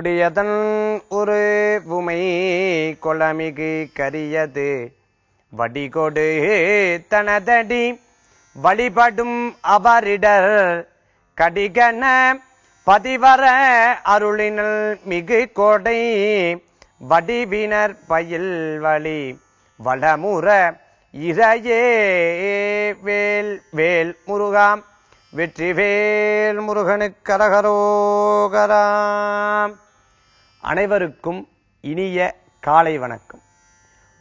கொடியதன் ஒரு உமை கொளமிகு கரியது வடிகொடு தனதடி வழிபடும் அவரிடர் கடிகன பதிவர அருளினல் மிகு கோடை வடிவினர் பயில் வழி வளமுற இறையே வேல் வேல் முருகாம் வெற்றிவேல் முருகனுக்கு அரகரோகராம். அனைவருக்கும் இனிய காலை வணக்கம்.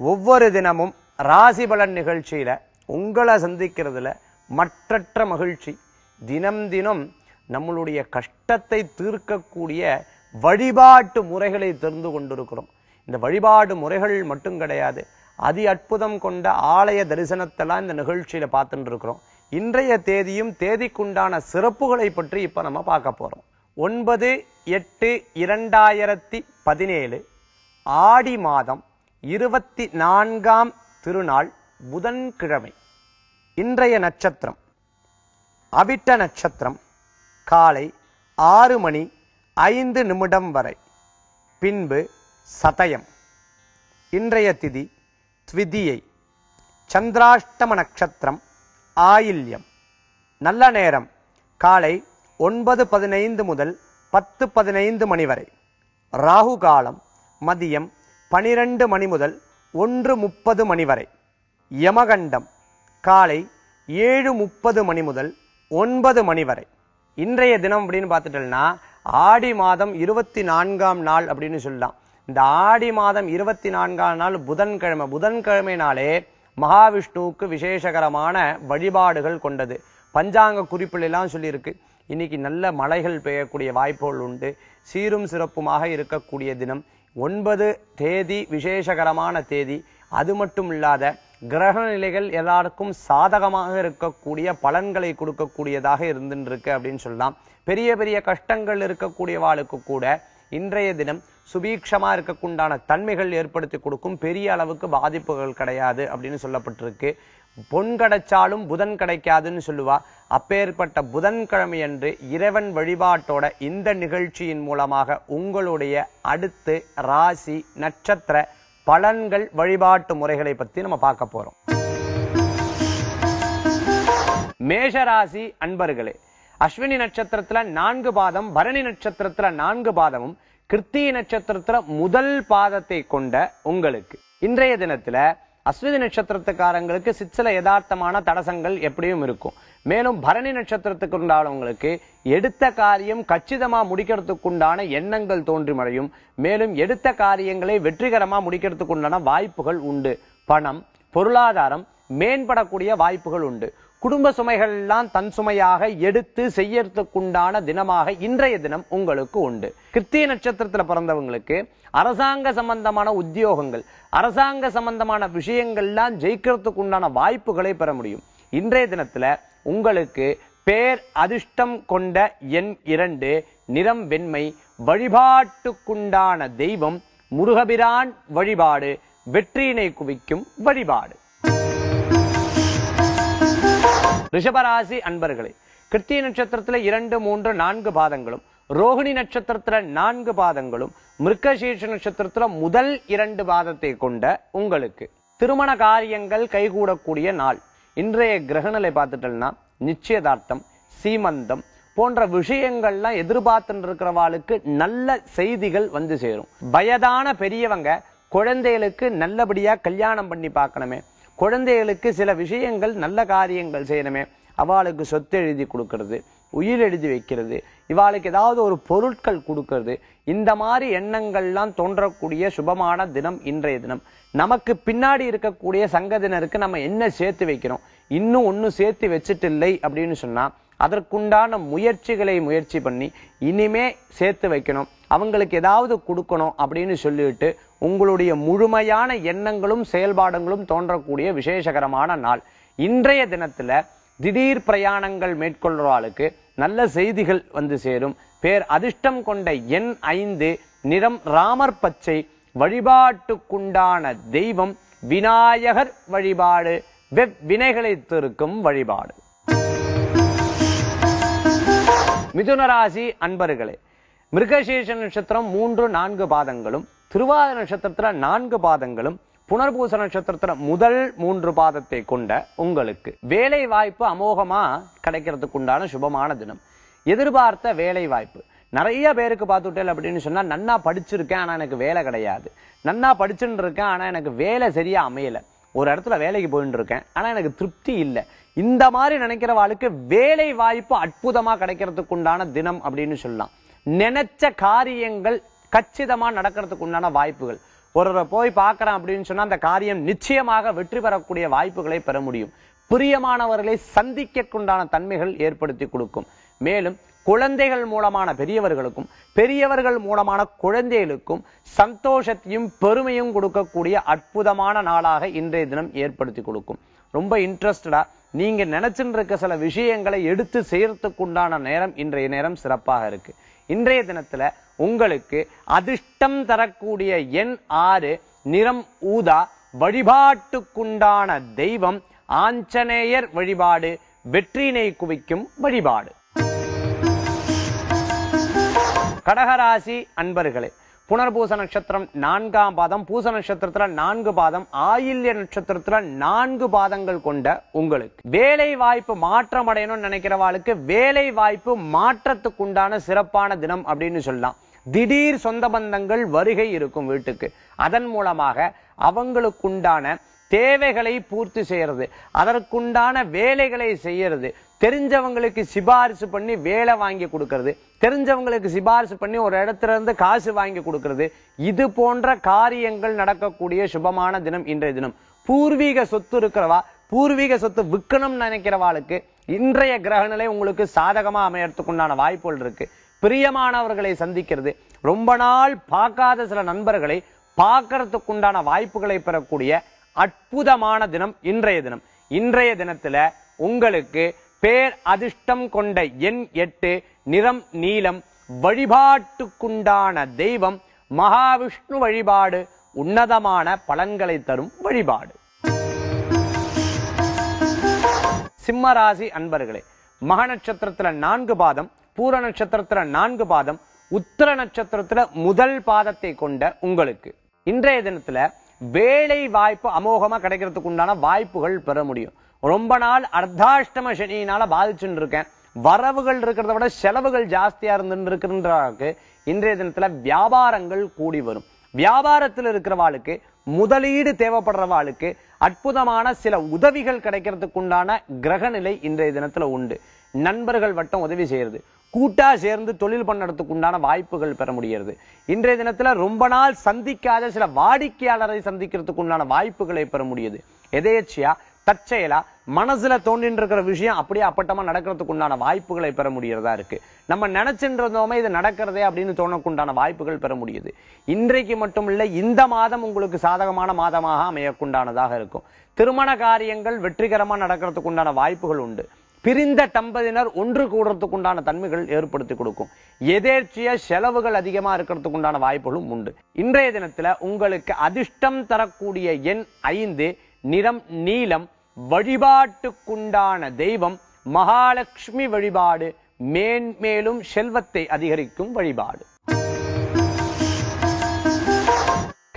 ஒவ்வொரு தினமும் ராசி பலன் நிகழ்ச்சியில உங்களை சந்திக்கிறதுல மற்றற்ற மகிழ்ச்சி. தினம் தினம் நம்மளுடைய கஷ்டத்தை தீர்க்கக்கூடிய வழிபாட்டு முறைகளை தெரிந்து கொண்டிருக்கிறோம். இந்த வழிபாடு முறைகள் மட்டும் கிடையாது, அதி அற்புதம் கொண்ட ஆலய தரிசனத்தெல்லாம் இந்த நிகழ்ச்சியில பார்த்துட்டு இருக்கிறோம். இன்றைய தேதியும் தேதிக்குண்டான சிறப்புகளை பற்றி இப்ப நம்ம பார்க்க போறோம். 9/8/2017 ஆடி மாதம் 24ஆம் திருநாள் புதன்கிழமை. இன்றைய நட்சத்திரம் அவிட்ட நட்சத்திரம். காலை 6:05 வரை, பின்பு சதயம். இன்றைய திதி த்விதியை. சந்திராஷ்டம நட்சத்திரம் ஆயில்யம். நல்ல நேரம் காலை 9:15 முதல் 10:15 மணி வரை. ராகு காலம் மதியம் 12 மணி முதல் 1:30 மணி வரை. யமகண்டம் காலை 7:30 மணி முதல் 9 மணி வரை. இன்றைய தினம் அப்படின்னு பார்த்துட்டோம்னா ஆடி மாதம் 24ஆம் நாள் அப்படின்னு சொல்லலாம். இந்த ஆடி மாதம் 24ஆம் நாள் புதன்கிழமை. புதன்கிழமை நாளே மகாவிஷ்ணுவுக்கு விசேஷகரமான வழிபாடுகள் கொண்டது. பஞ்சாங்க குறிப்பில் எல்லாம் சொல்லியிருக்கு. இன்னைக்கு நல்ல மழைகள் பெய்யக்கூடிய வாய்ப்புகள் உண்டு. சீரும் சிறப்புமாக இருக்கக்கூடிய தினம். 9 தேதி விசேஷகரமான தேதி. அது மட்டும் இல்லாத கிரக நிலைகள் எல்லாருக்கும் சாதகமாக இருக்கக்கூடிய பலன்களை கொடுக்கக்கூடியதாக இருந்துருக்கு அப்படின்னு சொல்லலாம். பெரிய பெரிய கஷ்டங்கள் இருக்கக்கூடியவாளுக்கு கூட இன்றைய தினம் சுபீக்ஷமா இருக்கக்குண்டான தன்மைகள் ஏற்படுத்தி கொடுக்கும். பெரிய அளவுக்கு பாதிப்புகள் கிடையாது அப்படின்னு சொல்லப்பட்டிருக்கு. பொன் கிடைச்சாலும் புதன் கிடைக்காதுன்னு சொல்லுவா. அப்பேற்பட்ட புதன்கிழமை அன்று இறைவன் வழிபாட்டோட இந்த நிகழ்ச்சியின் மூலமாக உங்களுடைய அடுத்து ராசி நட்சத்திர பலன்கள் வழிபாட்டு முறைகளை பத்தி நம்ம பார்க்க போறோம். மேஷராசி அன்பர்களே, அஸ்வினி நட்சத்திரத்துல 4 பாதம், பரணி நட்சத்திரத்துல 4 பாதமும், கிருத்திகை நட்சத்திரத்துல முதல் பாதத்தை கொண்ட உங்களுக்கு இன்றைய தினத்துல அஸ்வினி நட்சத்திரத்துக்காரங்களுக்கு சிற்சில யதார்த்தமான தடசங்கள் எப்படியும் இருக்கும். மேலும் பரணி நட்சத்திரத்துக்கு உண்டானவங்களுக்கு எடுத்த காரியம் கச்சிதமா முடிக்கிறதுக்கு உண்டான எண்ணங்கள் தோன்றி மறையும். மேலும் எடுத்த காரியங்களை வெற்றிகரமா முடிக்கிறதுக்கு உண்டான வாய்ப்புகள் உண்டு. பணம் பொருளாதாரம் மேம்படக்கூடிய வாய்ப்புகள் உண்டு. குடும்ப சுமைகள் எல்லாம் தன் சுமையாக எடுத்து செய்யறதுக்குண்டான தினமாக இன்றைய தினம் உங்களுக்கு உண்டு. கிருத்திகை நட்சத்திரத்துல பிறந்தவங்களுக்கு அரசாங்க சம்பந்தமான உத்தியோகங்கள், அரசாங்க சம்பந்தமான விஷயங்கள்லாம் ஜெயிக்கிறதுக்கு உண்டான வாய்ப்புகளை பெற முடியும். இன்றைய தினத்துல உங்களுக்கு பேர் அதிர்ஷ்டம் கொண்ட எண் 2, நிறம் வெண்மை. வழிபாட்டுக்குண்டான தெய்வம் முருகபிரான் வழிபாடு வெற்றியினை குவிக்கும் வழிபாடு. ரிஷபராசி அன்பர்களே, கிருத்திகை நட்சத்திரத்துல 2, 3, 4 பாதங்களும், ரோகிணி நட்சத்திரத்துல 4 பாதங்களும், மிருகசீர்ஷ நட்சத்திரத்துல முதல் 2 பாதத்தை கொண்ட உங்களுக்கு திருமண காரியங்கள் கைகூடக்கூடிய நாள். இன்றைய கிரகநிலை பார்த்துட்டோம்னா நிச்சயதார்த்தம், சீமந்தம் போன்ற விஷயங்கள்லாம் எதிர்பார்த்துட்டு இருக்கிறவாளுக்கு நல்ல செய்திகள் வந்து சேரும். வயதான பெரியவங்க குழந்தைகளுக்கு நல்லபடியா கல்யாணம் பண்ணி பார்க்கணுமே, குழந்தைகளுக்கு சில விஷயங்கள் நல்ல காரியங்கள் செய்யணுமே, அவளுக்கு சொத்து எழுதி கொடுக்கறது, உயிர் எழுதி வைக்கிறது, இவாளுக்கு ஏதாவது ஒரு பொருட்கள் கொடுக்கறது, இந்த மாதிரி எண்ணங்கள்லாம் தோன்றக்கூடிய சுபமான தினம் இன்றைய தினம். நமக்கு பின்னாடி இருக்கக்கூடிய சங்கதினருக்கு நம்ம என்ன சேர்த்து வைக்கிறோம், இன்னும் ஒன்னும் சேர்த்து வச்சுட்டு இல்லை அப்படின்னு சொன்னா அதற்குண்டான முயற்சி பண்ணி இனிமே சேர்த்து வைக்கணும், அவங்களுக்கு ஏதாவது கொடுக்கணும் அப்படின்னு சொல்லிட்டு உங்களுடைய முழுமையான எண்ணங்களும் செயல்பாடுகளும் தோன்றக்கூடிய விசேஷகரமான நாள். இன்றைய தினத்துல திடீர் பிரயாணங்கள் மேற்கொள்றாளுக்கு நல்ல செய்திகள் வந்து சேரும். பேர் அதிர்ஷ்டம் கொண்ட எண் 5, நிறம் ராமர் பச்சை. வழிபாட்டுக்குண்டான தெய்வம் விநாயகர் வழிபாடு வினைகளை தீர்க்கும் வழிபாடு. மிதுன ராசி அன்பர்களே, மிருகசீர்ஷ நட்சத்திரம் 3-4 பாதங்களும், திருவாதிரை நட்சத்திரத்துல 4 பாதங்களும், புனர்பூச நட்சத்திரத்துல முதல் 3 பாதத்தை கொண்ட உங்களுக்கு வேலை வாய்ப்பு அமோகமா கிடைக்கிறதுக்கு உண்டான சுபமான தினம். எதிர்பார்த்த வேலை வாய்ப்பு நிறைய பேருக்கு பார்த்துட்டேன் அப்படின்னு சொன்னா, நன்னா படிச்சிருக்கேன் ஆனா எனக்கு வேலை கிடையாது, நன்னா படிச்சுட்டு இருக்கேன் ஆனா எனக்கு வேலை சரியா அமையல, ஒரு இடத்துல வேலைக்கு போயிட்டு இருக்கேன் ஆனா எனக்கு திருப்தி இல்லை, இந்த மாதிரி நினைக்கிறவாளுக்கு வேலை வாய்ப்பு அற்புதமா கிடைக்கிறதுக்கு உண்டான தினம் அப்படின்னு சொல்லலாம். நினைச்ச காரியங்கள் கச்சிதமா நடக்கிறதுக்கு உண்டான வாய்ப்புகள். ஒருவரை போய் பார்க்கறேன் அப்படின்னு சொன்னா அந்த காரியம் நிச்சயமாக வெற்றி பெறக்கூடிய வாய்ப்புகளை பெற முடியும். பிரியமானவர்களை சந்திக்க உண்டான தன்மைகள் ஏற்படுத்தி கொடுக்கும். மேலும் குழந்தைகள் மூலமான பெரியவர்களுக்கும், பெரியவர்கள் மூலமான குழந்தைகளுக்கும் சந்தோஷத்தையும் பெருமையும் கொடுக்கக்கூடிய அற்புதமான நாளாக இன்றைய தினம் ஏற்படுத்தி கொடுக்கும். ரொம்ப இன்ட்ரெஸ்டடா நீங்க நினைச்சுட்டு இருக்க சில விஷயங்களை எடுத்து செய்யறதுக்கு உண்டான நேரம் இன்றைய நேரம் சிறப்பாக இருக்கு. இன்றைய தினத்துல உங்களுக்கு அதிர்ஷ்டம் தரக்கூடிய எண் 6, நிறம் ஊதா, வழிபாட்டுக்குண்டான தெய்வம் ஆஞ்சநேயர் வழிபாடு, வெற்றினை குவிக்கும் வழிபாடு. கடகராசி அன்பர்களே, புனர்பூச நட்சத்திரம் 4ஆம் பாதம், பூச நட்சத்திரத்துல 4 பாதம், ஆயில்ய நட்சத்திரத்துல 4 பாதங்கள் கொண்ட உங்களுக்கு வேலை வாய்ப்பு மாற்றம் அடையணும்னு நினைக்கிறவாளுக்கு வேலை வாய்ப்பு மாற்றத்துக்குண்டான சிறப்பான தினம் அப்படின்னு சொல்லலாம். திடீர் சொந்த பந்தங்கள் வருகை இருக்கும் வீட்டுக்கு. அதன் மூலமாக அவங்களுக்குண்டான தேவைகளை பூர்த்தி செய்யறது, அதற்குண்டான வேலைகளை செய்யறது, தெரிஞ்சவங்களுக்கு சிபாரிசு பண்ணி வேலை வாங்கி கொடுக்கறது, தெரிஞ்சவங்களுக்கு சிபாரிசு பண்ணி ஒரு இடத்துல இருந்து காசு வாங்கி கொடுக்கறது, இது போன்ற காரியங்கள் நடக்கக்கூடிய சுபமான தினம் இன்றைய தினம். பூர்வீக சொத்து இருக்கிறவா, பூர்வீக சொத்து விற்கணும்னு நினைக்கிறவாளுக்கு இன்றைய கிரகநிலை உங்களுக்கு சாதகமா அமையறதுக்குண்டான வாய்ப்புகள் இருக்கு. பிரியமானவர்களை சந்திக்கிறது, ரொம்ப நாள் பார்க்காத சில நண்பர்களை பார்க்கறதுக்குண்டான வாய்ப்புகளை பெறக்கூடிய அற்புதமான தினம் இன்றைய தினம். இன்றைய தினத்துல உங்களுக்கு பேர் அதிர்ஷ்டம் கொண்ட எண் 8, நிறம் நீலம், வழிபாட்டுக்குண்டான தெய்வம் மகாவிஷ்ணு வழிபாடு, உன்னதமான பலன்களை தரும் வழிபாடு. சிம்மராசி அன்பர்களே, மக நட்சத்திரத்துல 4 பாதம், பூர நட்சத்திரத்துல 4 பாதம், உத்திர நட்சத்திரத்துல முதல் பாதத்தை கொண்ட உங்களுக்கு இன்றைய தினத்துல வேலை வாய்ப்பு அமோகமா கிடைக்கிறதுக்கு உண்டான வாய்ப்புகள் பெற முடியும். ரொம்ப நாள் அர்த்தாஷ்டம சனியினால பாதிச்சுட்டு இருக்கேன், வரவுகள் இருக்கிறத விட செலவுகள் ஜாஸ்தியா இருந்துருக்கு, இன்றைய தினத்துல வியாபாரங்கள் கூடி வரும். வியாபாரத்தில் இருக்கிறவாளுக்கு, முதலீடு தேவைப்படுறவாளுக்கு அற்புதமான சில உதவிகள் கிடைக்கிறதுக்கு உண்டான கிரகநிலை இன்றைய தினத்துல உண்டு. நண்பர்கள் வட்டம் உதவி செய்யறது, கூட்டா சேர்ந்து தொழில் பண்ணறதுக்கு உண்டான வாய்ப்புகள் பெற முடிகிறது. இன்றைய தினத்துல ரொம்ப நாள் சந்திக்காத சில வாடிக்கையாளரை சந்திக்கிறதுக்கு உண்டான வாய்ப்புகளை பெற முடியுது. எதேச்சியா தற்செயலா மனசுல தோண்டின்னு இருக்கிற விஷயம் அப்படியே அப்பட்டமா நடக்கிறதுக்கு உண்டான வாய்ப்புகளை பெற முடியறதா இருக்கு. நம்ம நினைச்சுன்றதோமே இது நடக்கிறதே அப்படின்னு தோணக்குண்டான வாய்ப்புகள் பெற முடியுது. இன்றைக்கு மட்டும் இல்ல, இந்த மாதம் உங்களுக்கு சாதகமான மாதமாக அமையக்குண்டானதாக இருக்கும். திருமண காரியங்கள் வெற்றிகரமா நடக்கிறதுக்கு உண்டான வாய்ப்புகள் உண்டு. பிரிந்த தம்பதியினர் ஒன்று கூடுறதுக்கு உண்டான தன்மைகள் ஏற்படுத்தி கொடுக்கும். எதேர்ச்சிய செலவுகள் அதிகமா இருக்கிறதுக்கு உண்டான வாய்ப்புகளும் உண்டு. இன்றைய தினத்துல உங்களுக்கு அதிர்ஷ்டம் தரக்கூடிய எண் 5, நிறம் நீலம், வழிபாட்டுக்குண்டான தெய்வம் மகாலட்சுமி வழிபாடு, மேன்மேலும் செல்வத்தை அதிகரிக்கும் வழிபாடு.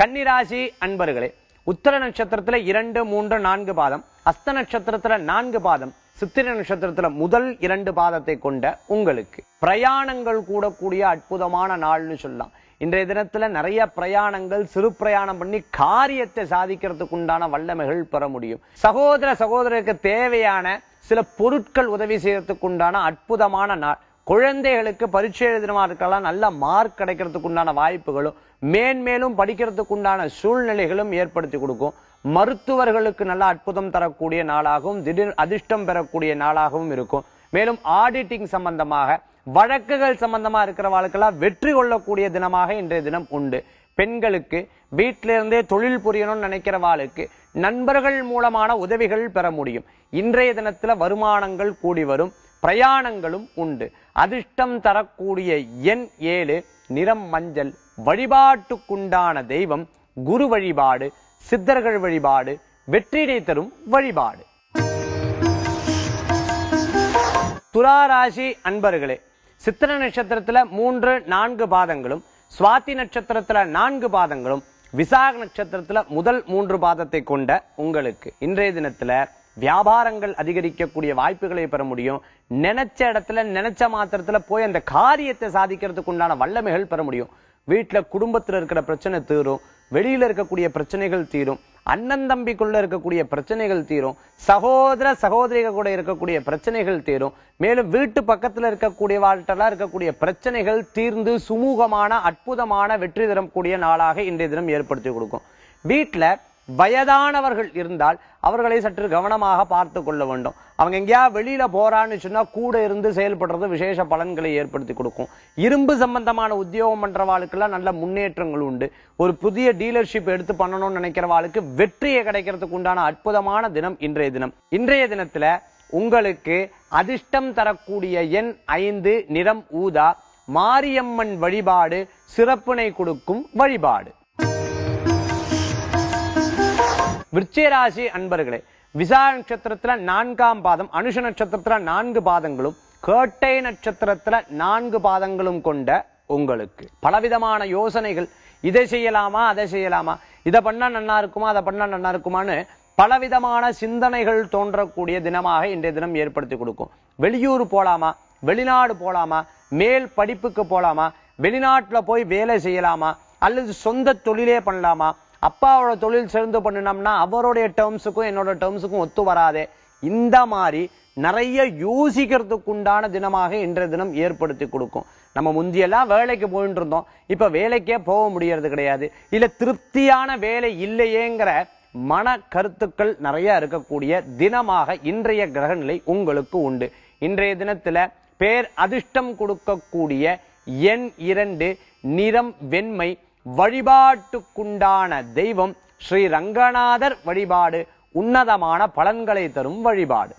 கன்னிராசி அன்பர்களே, உத்தர நட்சத்திரத்துல 2, 3, 4 பாதம், அஸ்த நட்சத்திரத்துல 4 பாதம், சித்திரை நட்சத்திரத்துல முதல் 2 பாதத்தை கொண்ட உங்களுக்கு பிரயாணங்கள் கூடக்கூடிய அற்புதமான நாள்னு சொல்லலாம். இன்றைய தினத்துல நிறைய பிரயாணங்கள், சிறு பிரயாணம் பண்ணி காரியத்தை சாதிக்கிறதுக்கு உண்டான வல்லமைகள் பெற முடியும். சகோதர சகோதரருக்கு தேவையான சில பொருட்கள் உதவி செய்யறதுக்கு உண்டான அற்புதமான நாள். குழந்தைகளுக்கு பரீட்சை எழுதினமா இருக்கலாம், நல்ல மார்க் கிடைக்கிறதுக்கு உண்டான வாய்ப்புகளும், மேன்மேலும் படிக்கிறதுக்கு உண்டான சூழ்நிலைகளும் ஏற்படுத்தி கொடுக்கும். மருத்துவர்களுக்கு நல்ல அற்புதம் தரக்கூடிய நாளாகவும், திடீர் அதிர்ஷ்டம் பெறக்கூடிய நாளாகவும் இருக்கும். மேலும் ஆடிட்டிங் சம்பந்தமாக, வழக்குகள் சம்பந்தமா இருக்கிறவாளுக்கெல்லாம் வெற்றி கொள்ளக்கூடிய தினமாக இன்றைய தினம் உண்டு. பெண்களுக்கு வீட்டிலிருந்தே தொழில் புரியணும்னு நினைக்கிறவாளுக்கு நண்பர்கள் மூலமான உதவிகள் பெற முடியும். இன்றைய தினத்துல வருமானங்கள் கூடி வரும், பிரயாணங்களும் உண்டு. அதிர்ஷ்டம் தரக்கூடிய எண் 7, நிறம் மஞ்சள், வழிபாட்டுக்குண்டான தெய்வம் குரு வழிபாடு, சித்தர்கள் வழிபாடு, வெற்றியை தரும் வழிபாடு. துலா ராசி அன்பர்களே, சித்திர நட்சத்திரத்துல 3, 4 பாதங்களும், சுவாதி நட்சத்திரத்துல 4 பாதங்களும், விசாக நட்சத்திரத்துல முதல் 3 பாதத்தை கொண்ட உங்களுக்கு இன்றைய தினத்துல வியாபாரங்கள் அதிகரிக்கக்கூடிய வாய்ப்புகளை பெற முடியும். நினைச்ச இடத்துல நினைச்ச மாத்திரத்துல போய் அந்த காரியத்தை சாதிக்கிறதுக்கு உண்டான வல்லமைகள் பெற முடியும். வீட்டுல குடும்பத்துல இருக்கிற பிரச்சனை தீரும், வெளியில இருக்கக்கூடிய பிரச்சனைகள் தீரும், அண்ணன் தம்பிக்குள்ள இருக்கக்கூடிய பிரச்சனைகள் தீரும், சகோதர சகோதரிகள் கூட இருக்கக்கூடிய பிரச்சனைகள் தீரும். மேலும் வீட்டு பக்கத்துல இருக்கக்கூடிய வாழ்க்கெல்லாம் இருக்கக்கூடிய பிரச்சனைகள் தீர்ந்து சுமூகமான அற்புதமான வெற்றி தரக்கூடிய நாளாக இன்றைய தினம் ஏற்படுத்தி கொடுக்கும். வீட்டுல வயதானவர்கள் இருந்தால் அவர்களை சற்று கவனமாக பார்த்து கொள்ள வேண்டும். அவங்க எங்கேயா வெளியில போறான்னு சொன்னா கூட இருந்து செயல்படுறது விசேஷ பலன்களை ஏற்படுத்தி கொடுக்கும். இரும்பு சம்பந்தமான உத்தியோகம் பண்றவாளுக்கெல்லாம் நல்ல முன்னேற்றங்கள் உண்டு. ஒரு புதிய டீலர்ஷிப் எடுத்து பண்ணணும்னு நினைக்கிறவாளுக்கு வெற்றியை கிடைக்கிறதுக்கு உண்டான அற்புதமான தினம் இன்றைய தினம். இன்றைய தினத்துல உங்களுக்கு அதிர்ஷ்டம் தரக்கூடிய எண் 5, நிறம் ஊதா, மாரியம்மன் வழிபாடு சிறப்பினை கொடுக்கும் வழிபாடு. விருச்சிகராசி அன்பர்களே, விசாக நட்சத்திரத்துல 4ஆம் பாதம், அனுஷ நட்சத்திரத்துல 4 பாதங்களும், கேட்டை நட்சத்திரத்துல 4 பாதங்களும் கொண்ட உங்களுக்கு பலவிதமான யோசனைகள், இதை செய்யலாமா அதை செய்யலாமா, இதை பண்ணா நன்னா இருக்குமா அதை பண்ணா நன்னா இருக்குமான்னு பலவிதமான சிந்தனைகள் தோன்றக்கூடிய தினமாக இன்றைய தினம் ஏற்படுத்தி கொடுக்கும். வெளியூர் போலாமா, வெளிநாடு போலாமா, மேல் படிப்புக்கு போலாமா, வெளிநாட்டுல போய் வேலை செய்யலாமா, அல்லது சொந்த தொழிலே பண்ணலாமா, அப்பாவோட தொழில் சேர்ந்து பண்ணினோம்னா அவருடைய டேர்ம்ஸுக்கும் என்னோட டேர்ம்ஸுக்கும் ஒத்து வராதே, இந்த மாதிரி நிறைய யோசிக்கிறதுக்கு உண்டான தினமாக இன்றைய தினம் ஏற்படுத்தி கொடுக்கும். நம்ம முந்தியெல்லாம் வேலைக்கு போயிட்டு இருந்தோம், இப்ப வேலைக்கே போக முடியறது கிடையாது, இல்ல திருப்தியான வேலை இல்லையேங்கிற மன கருத்துக்கள் நிறைய இருக்கக்கூடிய தினமாக இன்றைய கிரகநிலை உங்களுக்கு உண்டு. இன்றைய தினத்துல பேர் அதிர்ஷ்டம் கொடுக்கக்கூடிய எண் 2, நிறம் வெண்மை, வழிபாட்டுக்குண்டான தெய்வம் ஸ்ரீ ரங்கநாதர் வழிபாடு உன்னதமான பலன்களை தரும் வழிபாடு.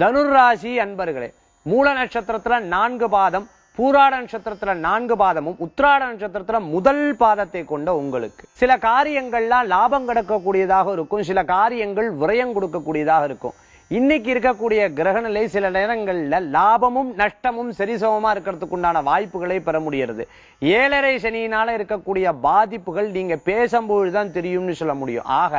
தனுராசி அன்பர்களே, மூல நட்சத்திரத்துல 4 பாதம், பூராட நட்சத்திரத்துல 4 பாதமும், உத்திராட நட்சத்திரத்துல முதல் பாதத்தை கொண்ட உங்களுக்கு சில காரியங்கள்லாம் லாபம் கிடைக்கக்கூடியதாக இருக்கும், சில காரியங்கள் விரயம் கொடுக்கக்கூடியதாக இருக்கும். இன்னைக்கு இருக்கக்கூடிய கிரகநிலை சில நேரங்கள்ல லாபமும் நஷ்டமும் சரிசமமா இருக்கிறதுக்கு உண்டான வாய்ப்புகளை பெற முடிகிறது. 7.5 சனியினால இருக்கக்கூடிய பாதிப்புகள் நீங்க பேசும்பொழுதுதான் தெரியும்னு சொல்ல முடியும். ஆக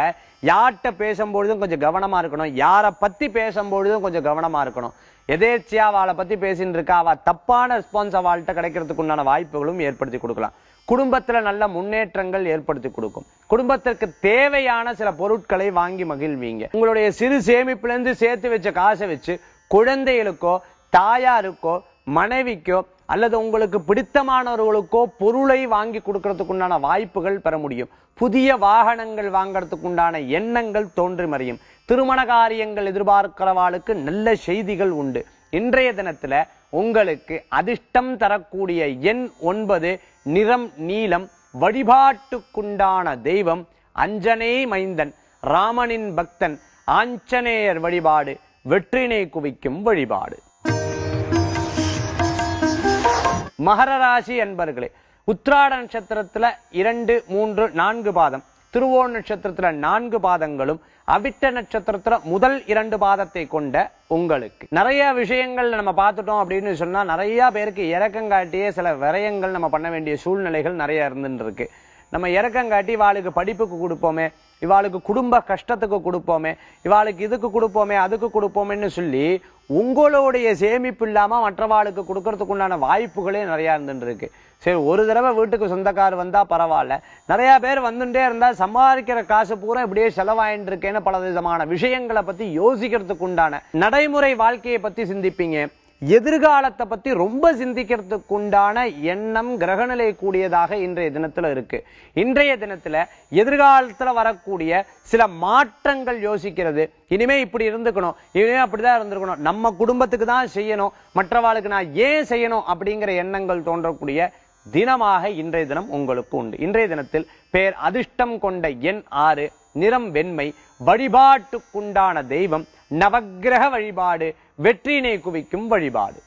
யார்கிட்ட பேசும்பொழுதும் கொஞ்சம் கவனமா இருக்கணும், யாரை பத்தி பேசும்பொழுதும் கொஞ்சம் கவனமா இருக்கணும். எதேர்ச்சியா அவளை பத்தி பேசிட்டு இருக்கா, அவ தப்பான ரெஸ்பான்ஸ் அவள்கிட்ட கிடைக்கிறதுக்கு உண்டான வாய்ப்புகளும் ஏற்படுத்தி கொடுக்கலாம். குடும்பத்துல நல்ல முன்னேற்றங்கள் ஏற்படுத்தி கொடுக்கும். குடும்பத்திற்கு தேவையான சில பொருட்களை வாங்கி மகிழ்வீங்க. உங்களுடைய சிறு சேமிப்புல இருந்து சேர்த்து வச்ச காசை வச்சு குழந்தைகளுக்கோ தாயாருக்கோ மனைவிக்கோ அல்லது உங்களுக்கு பிடித்தமானவர்களுக்கோ பொருளை வாங்கி கொடுக்கறதுக்கு உண்டான வாய்ப்புகள் பெற முடியும். புதிய வாகனங்கள் வாங்கறதுக்கு உண்டான எண்ணங்கள் தோன்றி மறையும். திருமண காரியங்கள் எதிர்பார்க்கிறவாளுக்கு நல்ல செய்திகள் உண்டு. இன்றைய தினத்துல உங்களுக்கு அதிர்ஷ்டம் தரக்கூடிய எண் 9, நிறம் நீலம், வழிபாட்டுக்குண்டான தெய்வம் அஞ்சனை மைந்தன், ராமனின் பக்தன், ஆஞ்சநேயர் வழிபாடு வெற்றினை குவிக்கும் வழிபாடு. மகர ராசி அன்பர்களே, உத்திராட நட்சத்திரத்துல 2, 3, 4 பாதம், திருவோண நட்சத்திரத்துல 4 பாதங்களும், அவிட்ட நட்சத்திரத்துல முதல் 2 பாதத்தை கொண்ட உங்களுக்கு நிறைய விஷயங்கள் நம்ம பார்த்துட்டோம் அப்படின்னு சொன்னா நிறைய பேருக்கு இறக்கங்காட்டியே சில விரயங்கள் நம்ம பண்ண வேண்டிய சூழ்நிலைகள் நிறைய இருந்துட்டு இருக்கு. நம்ம இறக்கங்காட்டி இவாளுக்கு படிப்புக்கு கொடுப்போமே, இவாளுக்கு குடும்ப கஷ்டத்துக்கு கொடுப்போமே, இவாளுக்கு இதுக்கு கொடுப்போமே அதுக்கு கொடுப்போமேன்னு சொல்லி உங்களுடைய சேமிப்பு இல்லாம மற்றவாளுக்கு கொடுக்கறதுக்கு உண்டான வாய்ப்புகளே நிறைய இருந்துட்டு இருக்கு. சரி, ஒரு தடவை வீட்டுக்கு சொந்தக்கார் வந்தா பரவாயில்ல, நிறைய பேர் வந்துட்டே இருந்தா சம்பாதிக்கிற காசு பூரா இப்படியே செலவாயின்னு இருக்கேன்னு பல விதமான விஷயங்களை பத்தி யோசிக்கிறதுக்கு உண்டான நடைமுறை வாழ்க்கையை பத்தி சிந்திப்பீங்க. எதிர்காலத்தை பத்தி ரொம்ப சிந்திக்கிறதுக்கு உண்டான எண்ணம் கிரகநிலை கூடியதாக இன்றைய தினத்துல இருக்கு. இன்றைய தினத்துல எதிர்காலத்துல வரக்கூடிய சில மாற்றங்கள் யோசிக்கிறது. இனிமே இப்படி இருந்துக்கணும், இனிமே அப்படிதான் இருந்திருக்கணும், நம்ம குடும்பத்துக்கு தான் செய்யணும், மற்றவாளுக்கு நான் ஏன் செய்யணும் அப்படிங்கிற எண்ணங்கள் தோன்றக்கூடிய தினமாக இன்றைய தினம் உங்களுக்கு உண்டு. இன்றைய தினத்தில் பேர் அதிர்ஷ்டம் கொண்ட எண் 6, நிறம் வெண்மை, வழிபாட்டுக்குண்டான தெய்வம் நவக்கிரக வழிபாடு வெற்றினை குவிக்கும் வழிபாடு.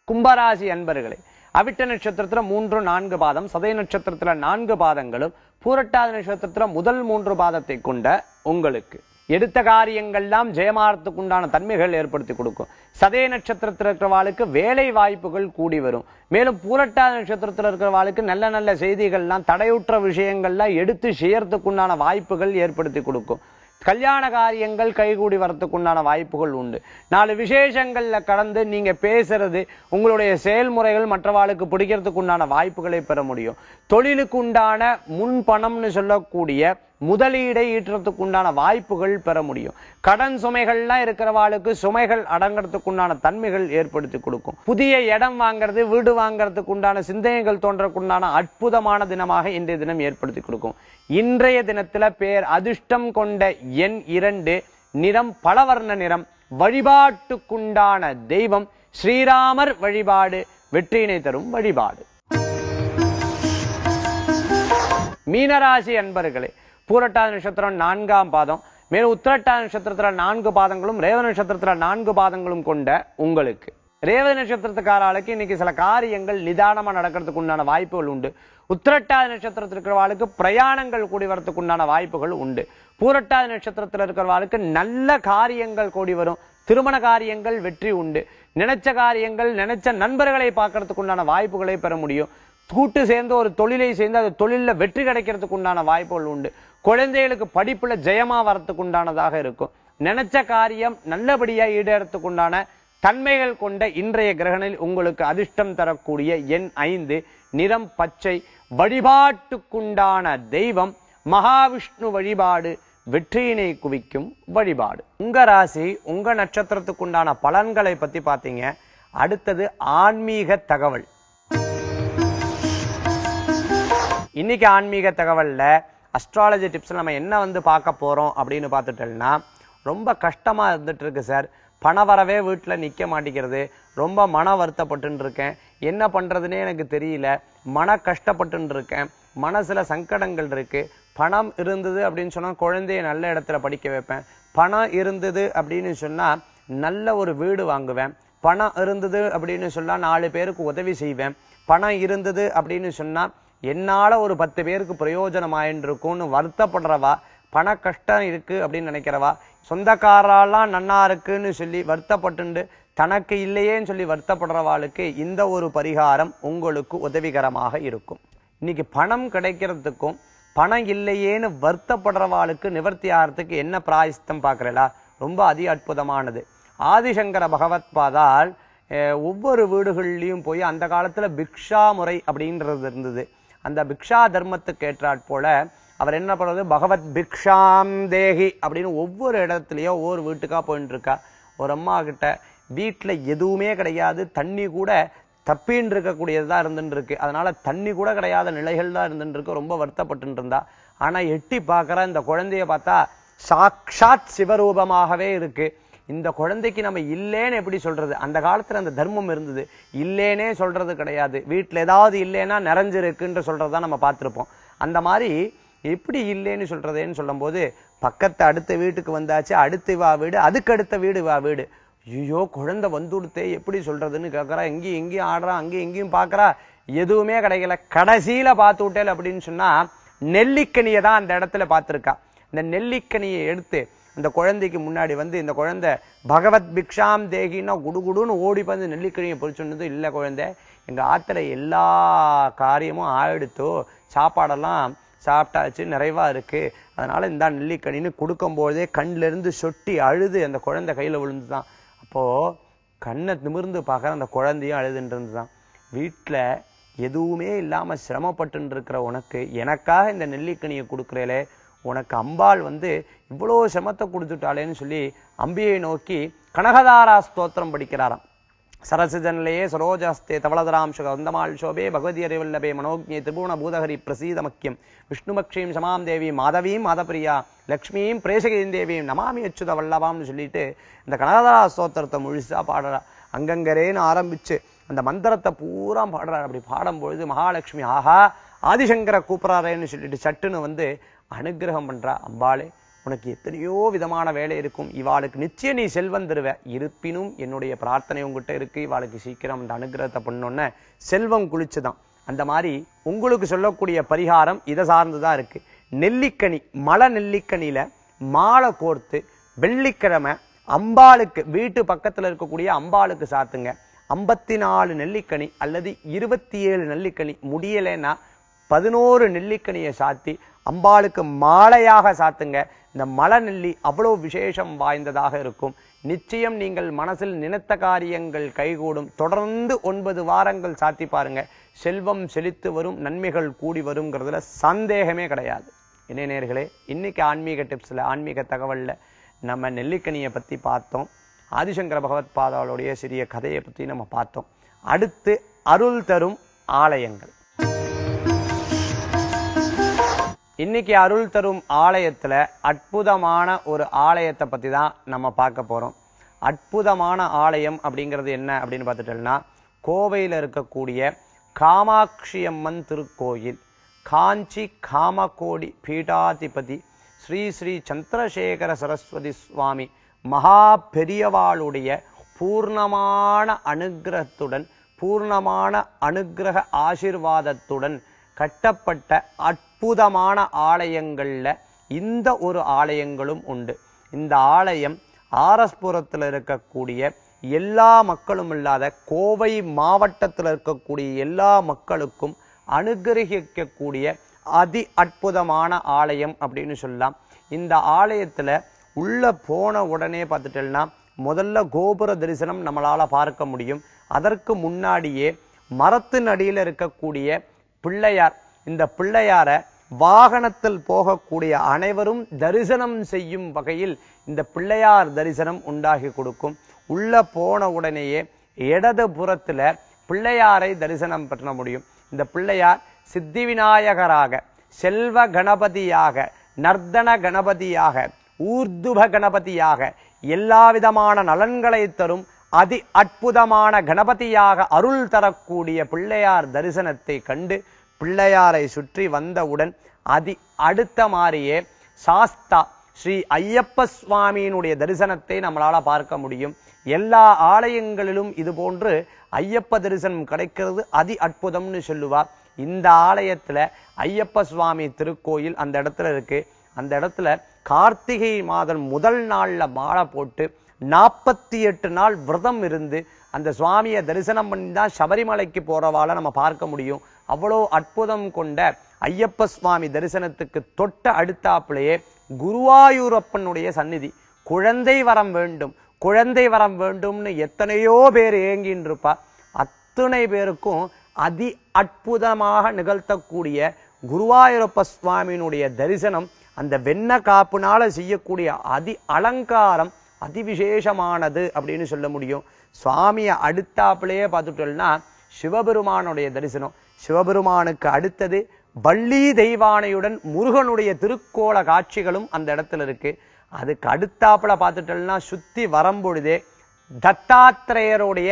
கும்பராசி அன்பர்களே, அவிட்ட நட்சத்திரத்துல 3, 4 பாதம், சதய நட்சத்திரத்துல 4 பாதங்களும், பூரட்டாதி நட்சத்திரத்துல முதல் 3 பாதத்தை கொண்ட உங்களுக்கு எடுத்த காரியங்கள்லாம் ஜெயமாறத்துக்கு உண்டான தன்மைகள் ஏற்படுத்தி கொடுக்கும். சதய நட்சத்திரத்தில் இருக்கிறவாளுக்கு வேலை வாய்ப்புகள் கூடி வரும். மேலும் பூரட்டாதி நட்சத்திரத்தில் இருக்கிறவாளுக்கு நல்ல நல்ல செய்திகள்லாம், தடையுற்ற விஷயங்கள்லாம் எடுத்து செய்யறதுக்கு உண்டான வாய்ப்புகள் ஏற்படுத்தி கொடுக்கும். கல்யாண காரியங்கள் கைகூடி வரத்துக்குண்டான வாய்ப்புகள் உண்டு. 4 விசேஷங்கள்ல கடந்து நீங்க பேசுறது, உங்களுடைய செயல்முறைகள் மற்றவாளுக்கு பிடிக்கிறதுக்கு உண்டான வாய்ப்புகளை பெற முடியும். தொழிலுக்கு உண்டான முன்பணம்னு சொல்லக்கூடிய முதலீடை ஈட்டுறதுக்கு உண்டான வாய்ப்புகள் பெற முடியும். கடன் சுமைகள்லாம் இருக்கிறவாளுக்கு சுமைகள் அடங்கிறதுக்கு உண்டான தன்மைகள் ஏற்படுத்தி கொடுக்கும். புதிய இடம் வாங்கிறது, வீடு வாங்கிறதுக்கு உண்டான சிந்தனைகள் தோன்றக்குண்டான அற்புதமான தினமாக இன்றைய தினம் ஏற்படுத்தி கொடுக்கும். இன்றைய தினத்துல பேர் அதிர்ஷ்டம் கொண்ட எண் 2, நிறம் பலவர்ண நிறம். வழிபாட்டுக்குண்டான தெய்வம் ஸ்ரீராமர் வழிபாடு, வெற்றியினை தரும் வழிபாடு. மீனராசி அன்பர்களே, பூரட்டாதி நட்சத்திரம் 4ஆம் பாதம், மேலும் உத்திரட்டாதி நட்சத்திரத்துல 4 பாதங்களும், ரேவதி நட்சத்திரத்துல 4 பாதங்களும் கொண்ட உங்களுக்கு, ரேவதி நட்சத்திரத்துக்காரர்களுக்கு இன்னைக்கு சில காரியங்கள் நிதானமா நடக்கிறதுக்கு உண்டான வாய்ப்புகள் உண்டு. உத்திரட்டாதி நட்சத்திரத்தில் இருக்கிறவாளுக்கு பிரயாணங்கள் கூடி வரத்துக்கு உண்டான வாய்ப்புகள் உண்டு. பூரட்டாதி நட்சத்திரத்தில் இருக்கிறவாளுக்கு நல்ல காரியங்கள் கூடி வரும். திருமண காரியங்கள் வெற்றி உண்டு. நினைச்ச காரியங்கள், நினைச்ச நண்பர்களை பார்க்கறதுக்கு உண்டான வாய்ப்புகளை பெற முடியும். கூட்டு சேர்ந்து ஒரு தொழிலை சேர்ந்து அது தொழில வெற்றி கிடைக்கிறதுக்கு உண்டான வாய்ப்புகள் உண்டு. குழந்தைகளுக்கு படிப்புல ஜெயமா வரத்துக்கு உண்டானதாக இருக்கும். நினைச்ச காரியம் நல்லபடியா ஈடேறத்துக்கு உண்டான தன்மைகள் கொண்ட இன்றைய கிரகணில் உங்களுக்கு அதிர்ஷ்டம் தரக்கூடிய எண் 5, நிறம் பச்சை. வழிபாட்டுக்குண்டான தெய்வம் மகாவிஷ்ணு வழிபாடு, வெற்றியினை குவிக்கும் வழிபாடு. உங்க ராசி, உங்க நட்சத்திரத்துக்குண்டான பலன்களை பத்தி பாத்தீங்க. அடுத்தது ஆன்மீக தகவல். இன்னைக்கு ஆன்மீக தகவல்ல அஸ்ட்ராலஜி டிப்ஸ் நம்ம என்ன பார்க்க போறோம் அப்படின்னு பார்த்துட்டோம்னா, ரொம்ப கஷ்டமா இருந்துட்டு இருக்கு சார், பண வரவே வீட்டுல நிக்க மாட்டேங்கிறது, ரொம்ப மன வருத்தப்பட்டு இருக்கேன், என்ன பண்றதுன்னே எனக்கு தெரியல, மன கஷ்டப்பட்டு இருக்கேன், மனசுல சங்கடங்கள் இருக்கு, பணம் இருந்தது அப்படின்னு சொன்னா குழந்தைய நல்ல இடத்துல படிக்க வைப்பேன், பணம் இருந்தது அப்படின்னு சொன்னா நல்ல ஒரு வீடு வாங்குவேன், பணம் இருந்தது அப்படின்னு சொன்னா 4 பேருக்கு உதவி செய்வேன், பணம் இருந்தது அப்படின்னு சொன்னா என்னால ஒரு 10 பேருக்கு பிரயோஜனம் ஆயின்றிருக்கும்னு வருத்தப்படுறவா, பண கஷ்டம் இருக்கு அப்படின்னு நினைக்கிறவா, சொந்தக்காரெல்லாம் நன்னா இருக்குன்னு சொல்லி வருத்தப்பட்டு தனக்கு இல்லையேன்னு சொல்லி வருத்தப்படுறவாளுக்கு இந்த ஒரு பரிகாரம் உங்களுக்கு உதவிகரமாக இருக்கும். இன்னைக்கு பணம் கிடைக்கிறதுக்கும் பணம் இல்லையேன்னு வருத்தப்படுறவாளுக்கு நிவர்த்தி ஆகிறதுக்கு என்ன பிராயசித்தம் பார்க்கிறீங்களா? ரொம்ப அற்புதமானது. ஆதிசங்கர பகவத் பாதால் ஒவ்வொரு வீடுகள்லையும் போய் அந்த காலத்துல பிக்ஷா முறை அப்படின்றது இருந்தது. அந்த பிக்ஷா தர்மத்துக்கு ஏற்றாற் போல அவர் என்ன பண்றது, பகவத் பிக்ஷாம் தேகி அப்படின்னு ஒவ்வொரு இடத்துலயோ ஒவ்வொரு வீட்டுக்கா போயிட்டு இருக்கா. ஒரு அம்மா கிட்ட வீட்டுல எதுவுமே கிடையாது, தண்ணி கூட தப்பின்னு இருக்கக்கூடியதுதான் இருந்துட்டு இருக்கு, அதனால தண்ணி கூட கிடையாத நிலைகள் தான் இருந்துட்டு இருக்கு, ரொம்ப வருத்தப்பட்டு இருந்தா. ஆனா எட்டி பார்க்கற இந்த குழந்தைய பார்த்தா சாக்ஷாத் சிவரூபமாகவே இருக்கு. இந்த குழந்தைக்கு நம்ம இல்லேன்னு எப்படி சொல்றது? அந்த காலத்துல அந்த தர்மம் இருந்தது, இல்லேனே சொல்றது கிடையாது. வீட்டுல ஏதாவது இல்லைன்னா நிறைஞ்சிருக்குன்ற சொல்றதுதான் நம்ம பார்த்திருப்போம். அந்த மாதிரி எப்படி இல்லைன்னு சொல்றதேன்னு சொல்லும் போது, பக்கத்து அடுத்த வீட்டுக்கு வந்தாச்சு, அடுத்து வா வீடு, அதுக்கு அடுத்த வீடு வா வீடு, ஐயோ குழந்தை வந்துடுத்தே எப்படி சொல்றதுன்னு கேட்கறா. எங்கேயும் ஆடுறா, அங்கேயும் எங்கேயும் பாக்குறா, எதுவுமே கிடைக்கல. கடைசியில பார்த்து விட்டேன் அப்படின்னு சொன்னா நெல்லிக்கனியை தான் அந்த இடத்துல பார்த்திருக்கா. இந்த நெல்லிக்கனியை எடுத்து அந்த குழந்தைக்கு முன்னாடி இந்த குழந்தை பகவத் பிக்ஷாம் தேகின்னா குடுகுடுன்னு ஓடி வந்து நெல்லிக்கனியை பொறிச்சுன்னது. இல்லை குழந்தை, எங்க ஆத்துல எல்லா காரியமும் ஆயிடுத்தோ, சாப்பாடெல்லாம் சாப்பிட்டாச்சு, நிறைவா இருக்கு, அதனால இந்த நெல்லிக்கனின்னு கொடுக்கும் போதே கண்ணுல இருந்து சொட்டி அழுது அந்த குழந்தை கையில விழுந்துதான். அப்போ கண்ணை நிமிர்ந்து பார்க்கற அந்த குழந்தையும் அழுதுன்னு இருந்துதான். வீட்டுல எதுவுமே இல்லாம சிரமப்பட்டு இருக்கிற உனக்கு எனக்காக இந்த நெல்லிக்கனியை கொடுக்குறேலே, உனக்கு அம்பாள் இவ்வளோ சிரமத்தை கொடுத்துட்டாளேன்னு சொல்லி அம்பியை நோக்கி கனகதாரா ஸ்தோத்திரம் படிக்கிறாராம். சரசிஜன்லையே சரோஜாஸ்தே தவளதராம் சுகந்தமாள் சோபே பகவதி அறிவல்லபே மனோஜ்ஞே திரிபுவன பூதஹரி பிரசீத மக்கியம் விஷ்ணுமக்ஷீம் சமாம் தேவியும் மாதவீம் மாதப்பிரியா லக்ஷ்மியும் பிரேசகீம் தேவியும் நமாமி அச்சுத வல்லபாம்னு சொல்லிட்டு இந்த கனகதாரா ஸ்தோத்திரத்தை முழுசா பாடுறா. அங்கங்கரேன்னு ஆரம்பிச்சு அந்த மந்திரத்தை பூரா பாடுறார். அப்படி பாடும்பொழுது மகாலட்சுமி ஆஹா ஆதிசங்கர கூப்பிடாரேன்னு சொல்லிட்டு சட்டுன்னு அனுகிரகம் பண்றா. அம்பாளே, உனக்கு எத்தனையோ விதமான வேலை இருக்கும், இவாளுக்கு நிச்சயம் நீ செல்வம் தருவ, இருப்பினும் என்னுடைய பிரார்த்தனை உங்ககிட்ட இருக்கு, இவாளுக்கு சீக்கிரம் அந்த அனுகிரகத்தை பண்ணோன்ன செல்வம் குளிச்சுதான். அந்த மாதிரி உங்களுக்கு சொல்லக்கூடிய பரிகாரம் இதை சார்ந்துதான் இருக்கு. நெல்லிக்கனி, மலை நெல்லிக்கனியில மாலை கோர்த்து வெள்ளிக்கிழமை அம்பாளுக்கு வீட்டு பக்கத்துல இருக்கக்கூடிய அம்பாளுக்கு சாத்துங்க. 54 நெல்லிக்கனி அல்லது 27 நெல்லிக்கனி, முடியலைன்னா 11 நெல்லிக்கனியை சாத்தி அம்பாளுக்கு மாலையாக சாத்துங்க. இந்த மலை நெல்லி அவ்வளவு விசேஷம் வாய்ந்ததாக இருக்கும். நிச்சயம் நீங்கள் மனசில் நினைத்த காரியங்கள் கைகூடும். தொடர்ந்து 9 வாரங்கள் சாத்தி பாருங்க. செல்வம் செழித்து வரும், நன்மைகள் கூடி வருங்கிறதுல சந்தேகமே கிடையாது. என்ன நேயர்களே, இன்னைக்கு ஆன்மீக டிப்ஸ்ல, ஆன்மீக தகவல்ல நம்ம நெல்லிக்கனியை பத்தி பார்த்தோம். ஆதிசங்கர பகவத் பாதாளுடைய சிறிய கதையை பத்தி நம்ம பார்த்தோம். அடுத்து அருள் தரும் ஆலயங்கள். இன்னைக்கு அருள் தரும் ஆலயத்துல அற்புதமான ஒரு ஆலயத்தை பத்தி தான் நம்ம பார்க்க போறோம். அற்புதமான ஆலயம் அப்படிங்கிறது என்ன அப்படின்னு பார்த்துட்டோம்னா, கோவையில் இருக்கக்கூடிய காமாட்சி அம்மன் திருக்கோயில், காஞ்சி காமகோடி பீடாதிபதி ஸ்ரீ ஸ்ரீ சந்திரசேகர சரஸ்வதி சுவாமி மகா பெரியவாளுடைய பூர்ணமான அனுகிரகத்துடன், பூர்ணமான அனுகிரக ஆசீர்வாதத்துடன் கட்டப்பட்ட அற்புதமான ஆலயங்கள்ல இந்த ஒரு ஆலயங்களும் உண்டு. இந்த ஆலயம் ஆர்எஸ்புரத்தில் இருக்கக்கூடிய எல்லா மக்களும் இல்லாத கோவை மாவட்டத்தில் இருக்கக்கூடிய எல்லா மக்களுக்கும் அனுகிரகிக்கக்கூடிய அதி அற்புதமான ஆலயம் அப்படின்னு சொல்லலாம். இந்த ஆலயத்துல உள்ள போன உடனே பார்த்துட்டேன்னா முதல்ல கோபுர தரிசனம் நம்மளால பார்க்க முடியும். அதற்கு முன்னாடியே மரத்தின் அடியில் இருக்கக்கூடிய பிள்ளையார், இந்த பிள்ளையார வாகனத்தில் போகக்கூடிய அனைவரும் தரிசனம் செய்யும் வகையில் இந்த பிள்ளையார் தரிசனம் உண்டாகி கொடுக்கும். உள்ள போன உடனேயே இடது புறத்துல பிள்ளையாரை தரிசனம் பண்ண முடியும். இந்த பிள்ளையார் சித்தி விநாயகராக, செல்வ கணபதியாக, நர்தன கணபதியாக, ஊர்துப கணபதியாக, எல்லா விதமான நலன்களை தரும் அதி அற்புதமான கணபதியாக அருள் தரக்கூடிய பிள்ளையார் தரிசனத்தை கண்டு பிள்ளையாரை சுற்றி வந்தவுடன் அடுத்த மாதிரியே சாஸ்தா ஸ்ரீ ஐயப்ப சுவாமியினுடைய தரிசனத்தை நம்மளால பார்க்க முடியும். எல்லா ஆலயங்களிலும் இது போன்று ஐயப்ப தரிசனம் கிடைக்கிறது அதி அற்புதம்னு சொல்லுவார். இந்த ஆலயத்துல ஐயப்ப சுவாமி திருக்கோயில் அந்த இடத்துல இருக்கு. அந்த இடத்துல கார்த்திகை மாதம் முதல் நாள்ல மாலை போட்டு 48 நாள் விரதம் இருந்து அந்த சுவாமியை தரிசனம் பண்ணி தான் சபரிமலைக்கு போறவால நம்ம பார்க்க முடியும். அவ்வளோ அற்புதம் கொண்ட ஐயப்ப சுவாமி தரிசனத்துக்கு தொட்ட அடுத்தாப்புலேயே குருவாயூரப்பனுடைய சந்நிதி. குழந்தை வரம் வேண்டும், குழந்தை வரம் வேண்டும்னு எத்தனையோ பேர் ஏங்கின்னு இருப்பா. அத்தனை பேருக்கும் அதி அற்புதமாக நிகழ்த்தக்கூடிய குருவாயூரப்ப சுவாமியினுடைய தரிசனம், அந்த வெண்ண காப்புனால செய்யக்கூடிய அலங்காரம் அதிவிசேஷமானது அப்படின்னு சொல்ல முடியும். சுவாமியை அடுத்தாப்புலேயே பார்த்துட்டோம்னா சிவபெருமானுடைய தரிசனம். சிவபெருமானுக்கு அடுத்தது வள்ளி தெய்வானையுடன் முருகனுடைய திருக்கோல காட்சிகளும் அந்த இடத்துல இருக்கு. அதுக்கு அடுத்தாப்புல பார்த்துட்டோம்னா சுத்தி வரும்பொழுதே தத்தாத்திரேயருடைய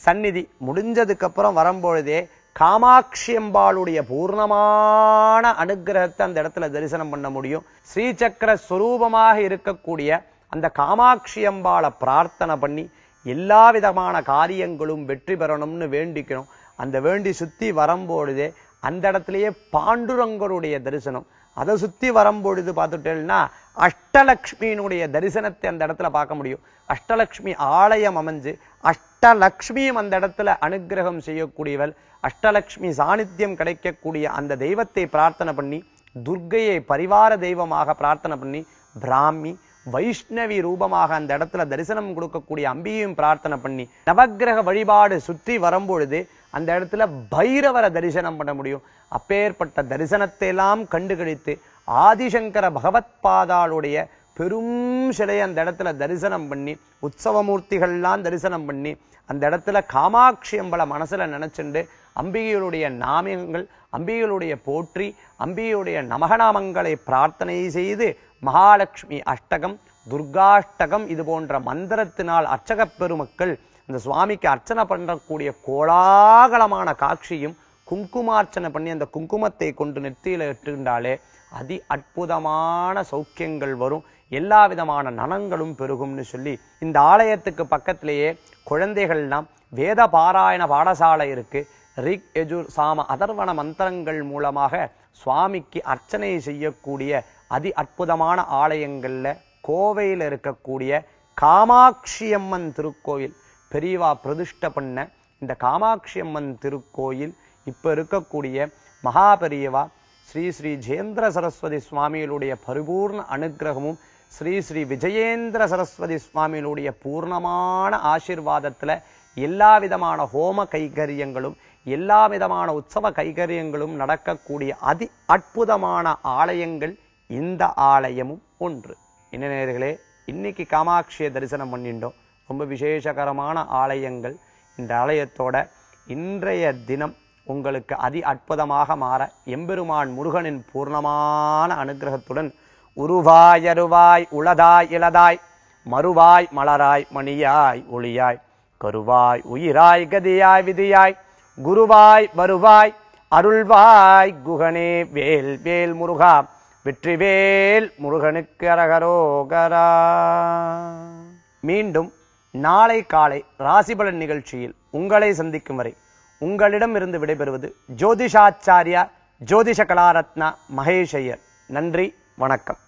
சந்நிதி முடிஞ்சதுக்கு அப்புறம் வரும்பொழுதே காமாட்சி அம்பாளுடைய பூர்ணமான அனுகிரகத்தை அந்த இடத்துல தரிசனம் பண்ண முடியும். ஸ்ரீசக்கர ஸ்வரூபமாக இருக்கக்கூடிய அந்த காமாட்சி அம்பாளை பிரார்த்தனை பண்ணி எல்லா விதமான காரியங்களும் வெற்றி பெறணும்னு வேண்டிக்கணும். அந்த வேண்டி சுத்தி வரும்பொழுதே அந்த இடத்துலயே பாண்டுரங்கருடைய தரிசனம். அதை சுத்தி வரும்பொழுது பார்த்துட்டேன்னா அஷ்டலக்ஷ்மியினுடைய தரிசனத்தை அந்த இடத்துல பார்க்க முடியும். அஷ்டலக்ஷ்மி ஆலயம் அமைஞ்சு அஷ்டலக்ஷ்மியும் அந்த இடத்துல அனுகிரகம் செய்யக்கூடியவள். அஷ்டலக்ஷ்மி சாநித்தியம் கிடைக்கக்கூடிய அந்த தெய்வத்தை பிரார்த்தனை பண்ணி, துர்க்கையை பரிவார தெய்வமாக பிரார்த்தனை பண்ணி, பிராமி வைஷ்ணவி ரூபமாக அந்த இடத்துல தரிசனம் கொடுக்கக்கூடிய அம்பியையும் பிரார்த்தனை பண்ணி, நவக்கிரக வழிபாடு சுற்றி வரும்பொழுது அந்த இடத்துல பைரவரை தரிசனம் பண்ண முடியும். அப்பேற்பட்ட தரிசனத்தை எல்லாம் கண்டுகளித்து ஆதிசங்கர பகவத் பாதாளுடைய பெரும் சிலை அந்த இடத்துல தரிசனம் பண்ணி, உற்சவமூர்த்திகள்லாம் தரிசனம் பண்ணி, அந்த இடத்துல காமாட்சி அம்பளை மனசுல நினைச்சுண்டு அம்பிகையுடைய நாமங்கள், அம்பிகையுடைய போற்றி, அம்பிகையுடைய நமகநாமங்களை பிரார்த்தனை செய்து மகாலட்சுமி அஷ்டகம், துர்காஷ்டகம் இது போன்ற மந்திரத்தினால் அர்ச்சக பெருமக்கள் இந்த சுவாமிக்கு அர்ச்சனை பண்ணக்கூடிய கோலாகலமான காட்சியும் குங்குமார்ச்சனை பண்ணி அந்த குங்குமத்தை கொண்டு நெற்றியில இட்டுண்டாலே அதி அற்புதமான சௌக்கியங்கள் வரும், எல்லா விதமான நலன்களும் பெருகும்னு சொல்லி இந்த ஆலயத்துக்கு பக்கத்திலேயே குழந்தைகள்லாம் வேத பாராயண பாடசாலை இருக்கு. ரிக் யஜுர் சாம அதர்வன மந்திரங்கள் மூலமாக சுவாமிக்கு அர்ச்சனை செய்யக்கூடிய அதி அற்புதமான ஆலயங்கள்ல கோவையில் இருக்கக்கூடிய காமாட்சி அம்மன் திருக்கோயில் பெரியவா பிரதிஷ்டை பண்ண இந்த காமாட்சி அம்மன் திருக்கோயில் இப்ப இருக்கக்கூடிய மகாபெரியவா ஸ்ரீ ஸ்ரீ ஜெயேந்திர சரஸ்வதி சுவாமிகளுடைய பரிபூர்ண அனுகிரகமும் ஸ்ரீ ஸ்ரீ விஜயேந்திர சரஸ்வதி சுவாமிகளுடைய பூர்ணமான ஆசீர்வாதத்துல எல்லா விதமான ஹோம கைகரியங்களும் எல்லா விதமான உற்சவ கைகரியங்களும் நடக்கக்கூடிய அதி அற்புதமான ஆலயங்கள் இந்த ஆலயமும் ஒன்று. என்ன நேயர்களே, இன்னைக்கு காமாட்சியை தரிசனம் பண்ணிட்டோம். ரொம்ப விசேஷகரமான ஆலயங்கள். இந்த ஆலயத்தோட இன்றைய தினம் உங்களுக்கு அதி அற்புதமாக மாற எம்பெருமான் முருகனின் பூர்ணமான அனுகிரகத்துடன் உருவாய் அருவாய் உளதாய் இளதாய் மறுவாய் மலராய் மணியாய் ஒளியாய் கருவாய் உயிராய் கதியாய் விதியாய் குருவாய் வருவாய் அருள்வாய் குகனே வேல் வேல் முருகா வெற்றிவேல் முருகனுக்கு அரகரோகரா. மீண்டும் நாளை காலை ராசிபலன் நிகழ்ச்சியில் உங்களை சந்திக்கும் வரை உங்களிடம் இருந்து விடைபெறுவது ஜோதிஷாச்சாரியா ஜோதிஷ கலாரத்னா மகேஷ் ஐயர். நன்றி, வணக்கம்.